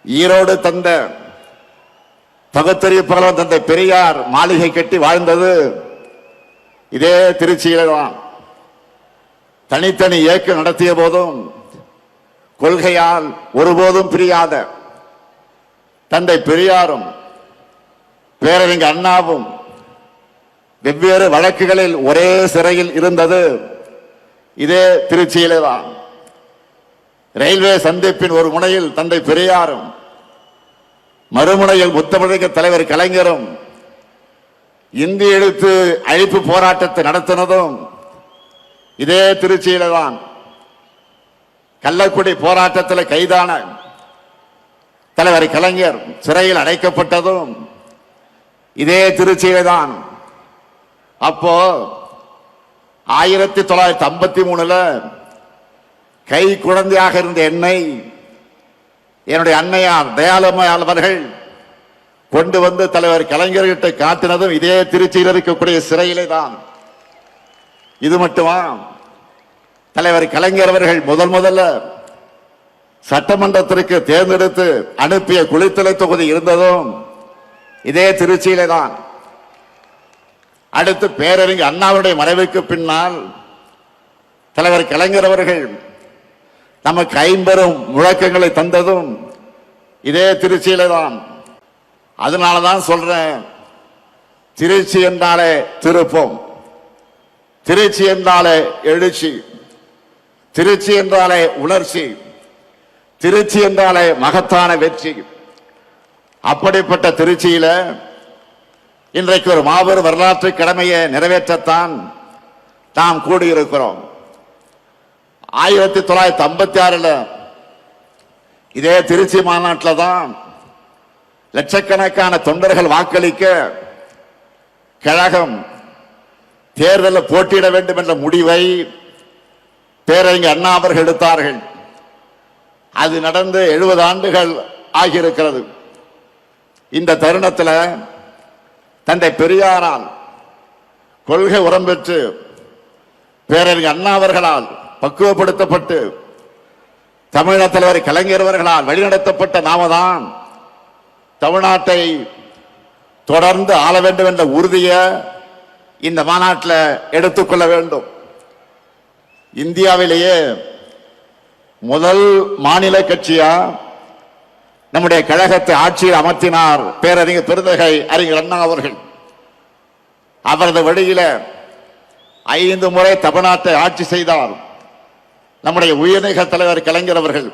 ஈரோடு தந்த பகுத்தறிவு புகழ் தந்தை பெரியார் மாளிகை கட்டி வாழ்ந்தது இதே திருச்சியில தான். தனித்தனி இயக்கம் நடத்திய போதும் கொள்கையால் ஒருபோதும் பிரியாத தந்தை பெரியாரும் பேரறிஞர் அண்ணாவும் வெவ்வேறு வழக்குகளில் ஒரே சிறையில் இருந்தது இதே திருச்சியிலே தான். ரயில்வே சந்திப்பின் ஒரு முனையில் தந்தை பெரியாரும் மறுமுனையில் முத்தமிழக தலைவர் கலைஞரும் இந்திய எழுத்து அழிப்பு போராட்டத்தை நடத்தினதும் இதே திருச்சியில தான். கள்ளக்குடி போராட்டத்தில் கைதான தலைவர் கலைஞர் சிறையில் அடைக்கப்பட்டதும் இதே திருச்சியில தான். அப்போ 1953 கை குழந்தையாக இருந்த என்னை என்னுடைய அன்னையார் தயாளம்மையார் அவர்கள் கொண்டு வந்து தலைவர் கலைஞர்கிட்ட காட்டினதும் இதே திருச்சியில் இருக்கக்கூடிய சிறையிலே தான். இது மட்டுமா, தலைவர் கலைஞர் அவர்கள் முதல்ல சட்டமன்றத்திற்கு தேர்ந்தெடுத்து அனுப்பிய குளித்தலை தொகுதி இருந்ததும் இதே திருச்சியிலே தான். அடுத்து பேரறிஞர் அண்ணாவுடைய மறைவுக்கு பின்னால் தலைவர் கலைஞர் அவர்கள் நமக்கு 50 முழக்கங்களை தந்ததும் இதே திருச்சியில தான். அதனாலதான் சொல்றேன், திருச்சி என்றாலே திருப்பம், திருச்சி என்றாலே எழுச்சி, திருச்சி என்றாலே உணர்ச்சி, திருச்சி என்றாலே மகத்தான வெற்றி. அப்படிப்பட்ட திருச்சியில இன்றைக்கு ஒரு மாபெரும் வரலாற்று கடமையை நிறைவேற்றத்தான் நாம் கூடியிருக்கிறோம். 1956 இதே திருச்சி மாநாட்டில் தான் லட்சக்கணக்கான தொண்டர்கள் வாக்களிக்க கழகம் தேர்தலில் போட்டியிட வேண்டும் என்ற முடிவை பேரறிஞர் அண்ணா அவர்கள் எடுத்தார்கள். அது நடந்து 70 ஆண்டுகள் ஆகியிருக்கிறது. இந்த தருணத்தில் தந்தை பெரியாரால் கொள்கை உரம் பெற்று பேரறிஞர் அண்ணா அவர்களால் பக்குவப்படுத்தப்பட்டு தமிழக தலைவர் கலைஞர் அவர்களால் வழிநடத்தப்பட்ட நாம தான் தமிழ்நாட்டை தொடர்ந்து ஆள வேண்டும் என்ற உறுதியை இந்த மாநாட்டில் எடுத்துக்கொள்ள வேண்டும். இந்தியாவிலேயே முதல் மாநில கட்சியா நம்முடைய கழகத்தை ஆட்சியில் அமர்த்தினார் பேரறிஞர் பெருந்தகை அறிஞர் அண்ணா அவர்கள். அவரது வழியில 5 முறை தமிழ்நாட்டை ஆட்சி செய்தார் நம்முடைய உயர்நீக தலைவர் கலைஞர் அவர்கள்.